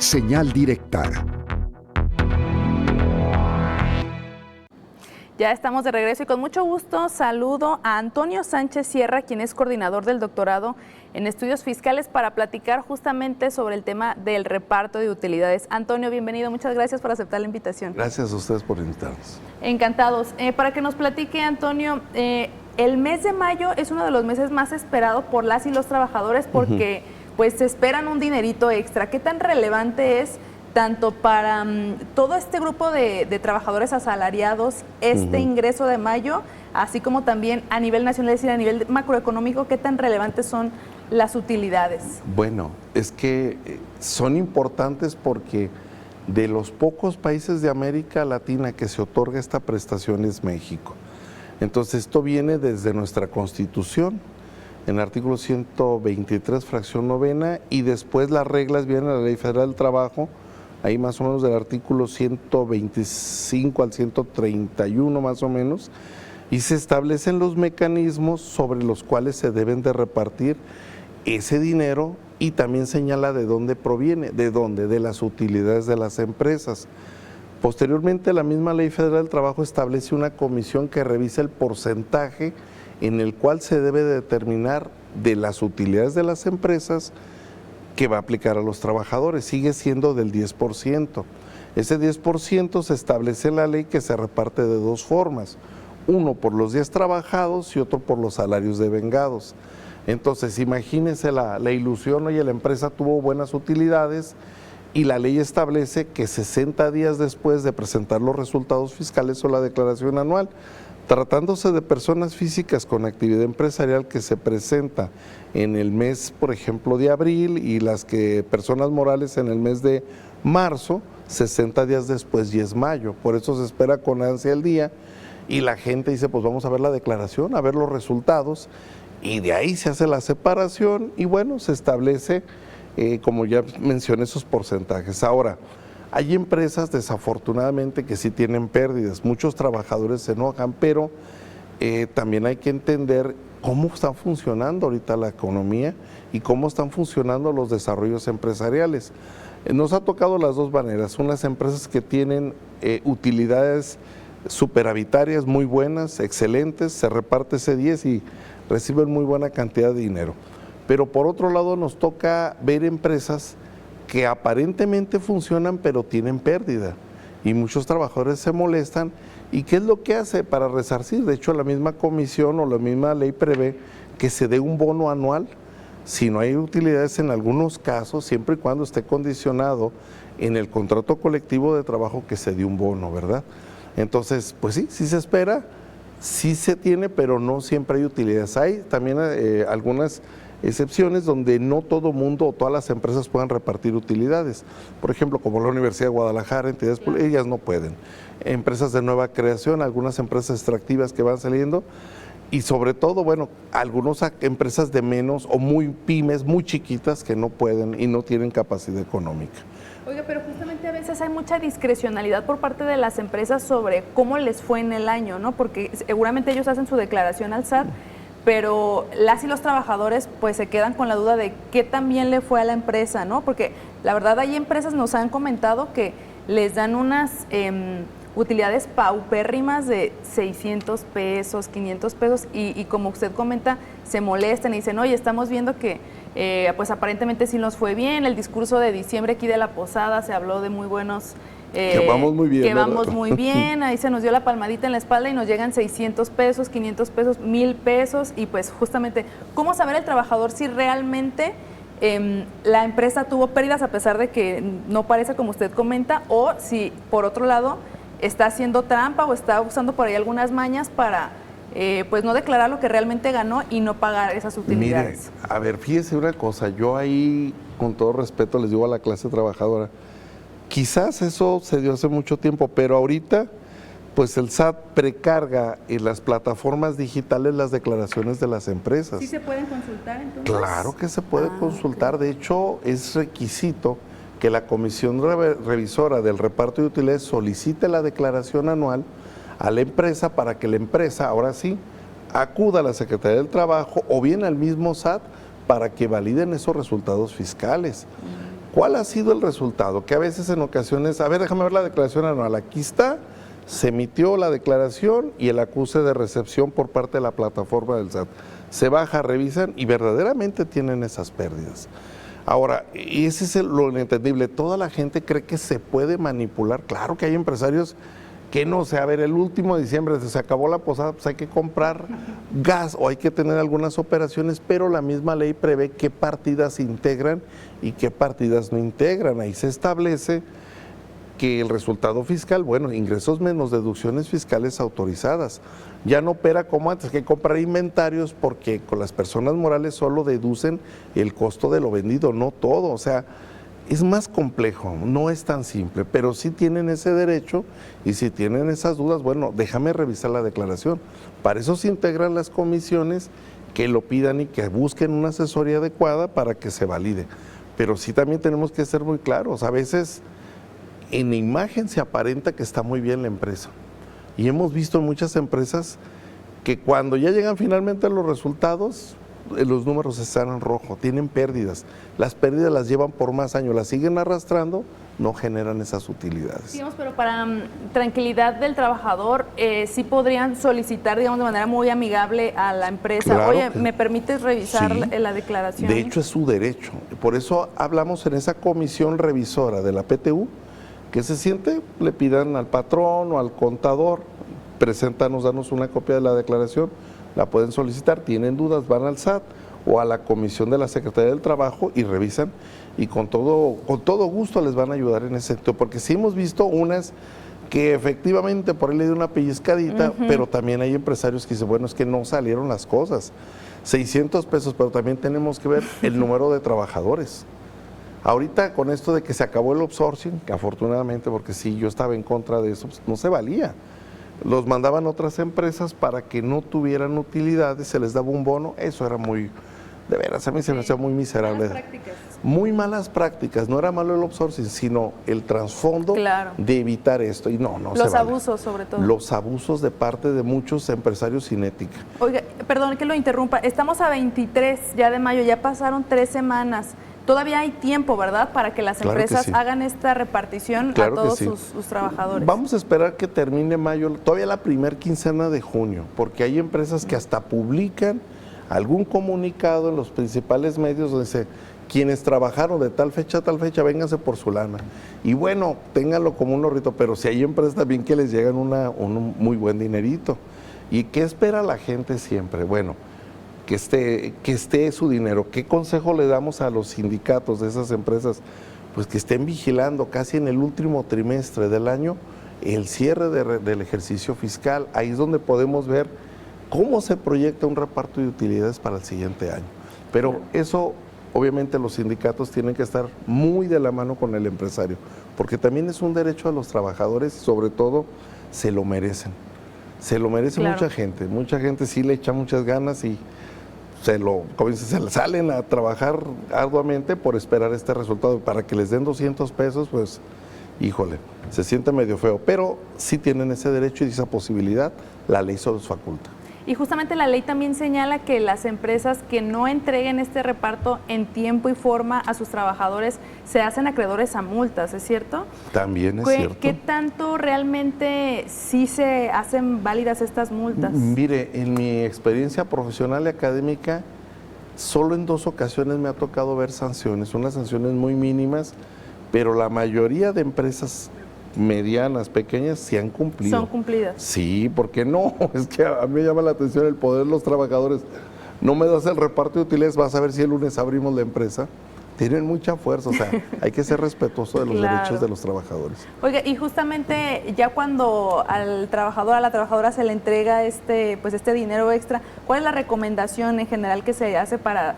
Señal directa. Ya estamos de regreso y con mucho gusto saludo a Antonio Sánchez Sierra, quien es coordinador del doctorado en estudios fiscales, para platicar justamente sobre el tema del reparto de utilidades. Antonio, bienvenido, muchas gracias por aceptar la invitación. Gracias a ustedes por invitarnos. Encantados. Para que nos platique, Antonio, el mes de mayo es uno de los meses más esperados por las y los trabajadores porque pues se esperan un dinerito extra. ¿Qué tan relevante es tanto para todo este grupo de trabajadores asalariados este ingreso de mayo, así como también a nivel nacional, es decir, a nivel macroeconómico, qué tan relevantes son las utilidades? Bueno, es que son importantes porque de los pocos países de América Latina que se otorga esta prestación es México. Entonces esto viene desde nuestra Constitución, en el artículo 123, fracción novena, y después las reglas vienen a la Ley Federal del Trabajo, ahí más o menos del artículo 125 al 131 más o menos, y se establecen los mecanismos sobre los cuales se deben de repartir ese dinero y también señala de dónde proviene, de las utilidades de las empresas. Posteriormente, la misma Ley Federal del Trabajo establece una comisión que revisa el porcentaje en el cual se debe determinar de las utilidades de las empresas que va a aplicar a los trabajadores. Sigue siendo del 10%. Ese 10% se establece en la ley que se reparte de dos formas, uno por los días trabajados y otro por los salarios devengados. Entonces, imagínense la ilusión, oye, la empresa tuvo buenas utilidades y la ley establece que 60 días después de presentar los resultados fiscales o la declaración anual, tratándose de personas físicas con actividad empresarial que se presenta en el mes, por ejemplo, de abril, y las que personas morales en el mes de marzo, 60 días después y es mayo. Por eso se espera con ansia el día y la gente dice, pues vamos a ver la declaración, a ver los resultados, y de ahí se hace la separación y bueno, se establece, como ya mencioné, esos porcentajes. Ahora, hay empresas desafortunadamente que sí tienen pérdidas, muchos trabajadores se enojan, pero también hay que entender cómo está funcionando ahorita la economía y cómo están funcionando los desarrollos empresariales. Nos ha tocado las dos maneras, unas empresas que tienen utilidades superavitarias muy buenas, excelentes, se reparte ese 10 y reciben muy buena cantidad de dinero. Pero por otro lado nos toca ver empresas que aparentemente funcionan pero tienen pérdida y muchos trabajadores se molestan. ¿Y qué es lo que hace para resarcir? De hecho, la misma comisión o la misma ley prevé que se dé un bono anual si no hay utilidades en algunos casos, siempre y cuando esté condicionado en el contrato colectivo de trabajo que se dé un bono, ¿verdad? Entonces, pues sí, sí se espera, sí se tiene, pero no siempre hay utilidades. Hay también algunas excepciones donde no todo mundo o todas las empresas puedan repartir utilidades. Por ejemplo, como la Universidad de Guadalajara, entidades públicas, ellas no pueden. Empresas de nueva creación, algunas empresas extractivas que van saliendo y sobre todo, bueno, algunas empresas de menos o muy pymes, muy chiquitas que no pueden y no tienen capacidad económica. Oiga, pero justamente a veces hay mucha discrecionalidad por parte de las empresas sobre cómo les fue en el año, ¿no? Porque seguramente ellos hacen su declaración al SAT, pero las y los trabajadores pues se quedan con la duda de qué tan bien le fue a la empresa, ¿no? Porque la verdad hay empresas, nos han comentado que les dan unas utilidades paupérrimas de 600 pesos, 500 pesos y como usted comenta, se molestan y dicen, oye, estamos viendo que pues aparentemente sí nos fue bien, el discurso de diciembre aquí de la posada se habló de muy buenos... que vamos muy bien. Que vamos muy bien, ahí se nos dio la palmadita en la espalda y nos llegan 600 pesos, 500 pesos, 1000 pesos y pues justamente, ¿cómo saber el trabajador si realmente la empresa tuvo pérdidas a pesar de que no parece como usted comenta o si por otro lado está haciendo trampa o está usando por ahí algunas mañas para pues no declarar lo que realmente ganó y no pagar esas utilidades? Mire, a ver, fíjese una cosa, yo ahí con todo respeto les digo a la clase trabajadora, quizás eso se dio hace mucho tiempo, pero ahorita pues el SAT precarga en las plataformas digitales las declaraciones de las empresas. ¿Sí se pueden consultar entonces? Claro que se puede consultar, okay. De hecho es requisito que la Comisión Revisora del Reparto de Utilidades solicite la declaración anual a la empresa para que la empresa, ahora sí, acuda a la Secretaría del Trabajo o bien al mismo SAT para que validen esos resultados fiscales. ¿Cuál ha sido el resultado? Que a veces en ocasiones, a ver, déjame ver la declaración anual, aquí está, se emitió la declaración y el acuse de recepción por parte de la plataforma del SAT. Se baja, revisan y verdaderamente tienen esas pérdidas. Ahora, y ese es lo inentendible, toda la gente cree que se puede manipular. Claro que hay empresarios que no sé, a ver, el último de diciembre se acabó la posada, pues hay que comprar gas o hay que tener algunas operaciones, pero la misma ley prevé qué partidas se integran y qué partidas no integran. Ahí se establece que el resultado fiscal, bueno, ingresos menos deducciones fiscales autorizadas. Ya no opera como antes, que comprar inventarios porque con las personas morales solo deducen el costo de lo vendido, no todo. O sea, es más complejo, no es tan simple, pero sí tienen ese derecho y si tienen esas dudas, bueno, déjame revisar la declaración. Para eso se integran las comisiones que lo pidan y que busquen una asesoría adecuada para que se valide. Pero sí también tenemos que ser muy claros, a veces en imagen se aparenta que está muy bien la empresa. Y hemos visto en muchas empresas que cuando ya llegan finalmente los resultados, los números están en rojo, tienen pérdidas. Las pérdidas las llevan por más años, las siguen arrastrando, no generan esas utilidades. Digamos, pero para tranquilidad del trabajador, sí podrían solicitar, digamos, de manera muy amigable a la empresa, claro, oye, ¿me permites revisar la declaración? De hecho, es su derecho. Por eso hablamos en esa comisión revisora de la PTU, que se siente, le pidan al patrón o al contador, preséntanos, danos una copia de la declaración, la pueden solicitar, tienen dudas, van al SAT o a la comisión de la Secretaría del Trabajo y revisan y con todo gusto les van a ayudar en ese sentido, porque sí hemos visto unas que efectivamente por ahí le dio una pellizcadita, pero también hay empresarios que dicen, bueno, es que no salieron las cosas, 600 pesos, pero también tenemos que ver el número de trabajadores. Ahorita con esto de que se acabó el outsourcing, que afortunadamente, porque sí, yo estaba en contra de eso, pues no se valía. Los mandaban a otras empresas para que no tuvieran utilidades, se les daba un bono, eso era muy, de veras, a mí se me hacía muy miserable. Malas prácticas. Muy malas prácticas, no era malo el outsourcing, sino el trasfondo de evitar esto. Y no los abusos sobre todo. Los abusos de parte de muchos empresarios sin ética. Oiga, perdón que lo interrumpa, estamos a 23 ya de mayo, ya pasaron 3 semanas. Todavía hay tiempo, ¿verdad?, para que las empresas hagan esta repartición a todos sus trabajadores. Vamos a esperar que termine mayo, todavía la primera quincena de junio, porque hay empresas que hasta publican algún comunicado en los principales medios donde dice, quienes trabajaron de tal fecha a tal fecha, vénganse por su lana. Y bueno, ténganlo como un ahorrito, pero si hay empresas también que les llegan un muy buen dinerito. ¿Y qué espera la gente siempre? Bueno, que esté su dinero. ¿Qué consejo le damos a los sindicatos de esas empresas? Pues que estén vigilando casi en el último trimestre del año el cierre del ejercicio fiscal. Ahí es donde podemos ver cómo se proyecta un reparto de utilidades para el siguiente año. Pero eso, obviamente, los sindicatos tienen que estar muy de la mano con el empresario, porque también es un derecho a los trabajadores y sobre todo se lo merecen. Se lo merece mucha gente sí le echa muchas ganas y se salen a trabajar arduamente por esperar este resultado. Para que les den 200 pesos, pues, híjole, se siente medio feo, pero sí tienen ese derecho y esa posibilidad, la ley se los faculta. Y justamente la ley también señala que las empresas que no entreguen este reparto en tiempo y forma a sus trabajadores se hacen acreedores a multas, ¿es cierto? También es cierto. ¿Qué tanto realmente sí se hacen válidas estas multas? Mire, en mi experiencia profesional y académica, solo en 2 ocasiones me ha tocado ver sanciones, unas sanciones muy mínimas, pero la mayoría de empresas medianas, pequeñas, sí han cumplido. Son cumplidas. Sí, ¿por qué no? Es que a mí me llama la atención el poder de los trabajadores. No me das el reparto de utilidades, vas a ver si el lunes abrimos la empresa. Tienen mucha fuerza, o sea, hay que ser respetuoso de los derechos de los trabajadores. Oiga, y justamente ya cuando al trabajador, a la trabajadora se le entrega este dinero extra, ¿cuál es la recomendación en general que se hace para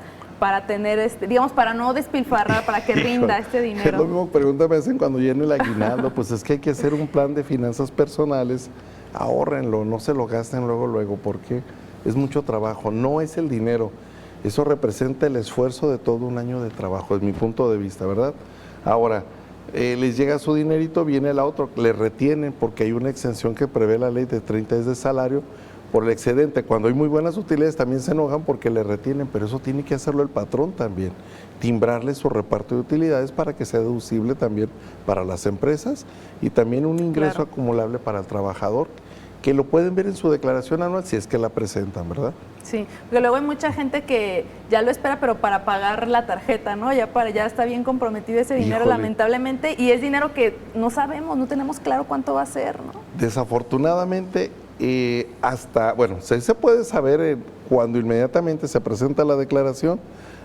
tener, digamos, para no despilfarrar, para que rinda este dinero? Es lo mismo pregunta me hacen cuando lleno el aguinaldo, pues es que hay que hacer un plan de finanzas personales, ahórrenlo, no se lo gasten luego, porque es mucho trabajo, no es el dinero, eso representa el esfuerzo de todo un año de trabajo, es mi punto de vista, ¿verdad? Ahora, les llega su dinerito, viene el otro, le retienen porque hay una exención que prevé la ley de 30 días de salario, por el excedente. Cuando hay muy buenas utilidades también se enojan porque le retienen, pero eso tiene que hacerlo el patrón también. Timbrarle su reparto de utilidades para que sea deducible también para las empresas y también un ingreso acumulable para el trabajador, que lo pueden ver en su declaración anual si es que la presentan, ¿verdad? Sí, porque luego hay mucha gente que ya lo espera, pero para pagar la tarjeta, ¿no? Ya está bien comprometido ese dinero, Híjole. lamentablemente, y es dinero que no sabemos, no tenemos claro cuánto va a ser, ¿no? Desafortunadamente, se puede saber cuando inmediatamente se presenta la declaración.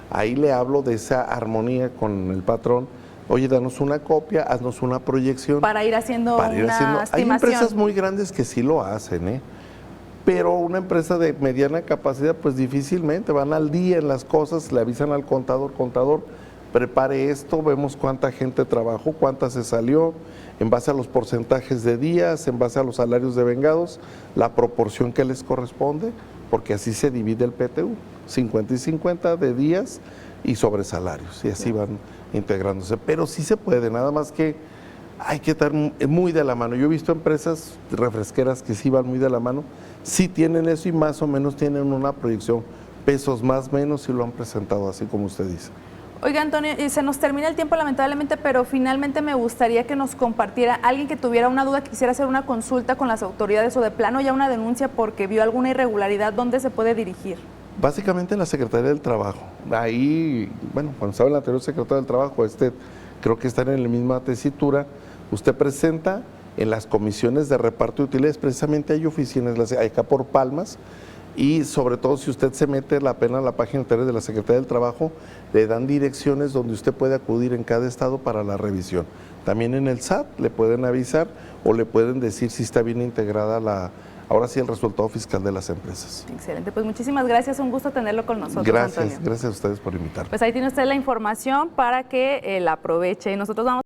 Ahí le hablo de esa armonía con el patrón. Oye, danos una copia, haznos una proyección. Para ir haciendo una estimación. Hay empresas muy grandes que sí lo hacen, pero una empresa de mediana capacidad, pues difícilmente van al día en las cosas, le avisan al contador, prepare esto, vemos cuánta gente trabajó, cuánta se salió, en base a los porcentajes de días, en base a los salarios de vengados, la proporción que les corresponde, porque así se divide el PTU, 50 y 50 de días y sobre salarios, y así van integrándose. Pero sí se puede, nada más que hay que estar muy de la mano. Yo he visto empresas refresqueras que sí van muy de la mano, sí tienen eso y más o menos tienen una proyección, pesos más menos, y lo han presentado así como usted dice. Oiga, Antonio, se nos termina el tiempo lamentablemente, pero finalmente me gustaría que nos compartiera alguien que tuviera una duda, que quisiera hacer una consulta con las autoridades o de plano ya una denuncia porque vio alguna irregularidad, ¿dónde se puede dirigir? Básicamente en la Secretaría del Trabajo. Ahí, cuando estaba el anterior secretario del Trabajo, creo que están en la misma tesitura. Usted presenta en las comisiones de reparto de utilidades, precisamente hay oficinas, hay acá por Palmas, y sobre todo si usted se mete la página internet de la Secretaría del Trabajo, le dan direcciones donde usted puede acudir en cada estado para la revisión. También en el SAT le pueden avisar o le pueden decir si está bien integrada ahora sí el resultado fiscal de las empresas. Excelente, pues muchísimas gracias, un gusto tenerlo con nosotros, Gracias, Antonio. Gracias a ustedes por invitarme. Pues ahí tiene usted la información para que la aproveche y nosotros vamos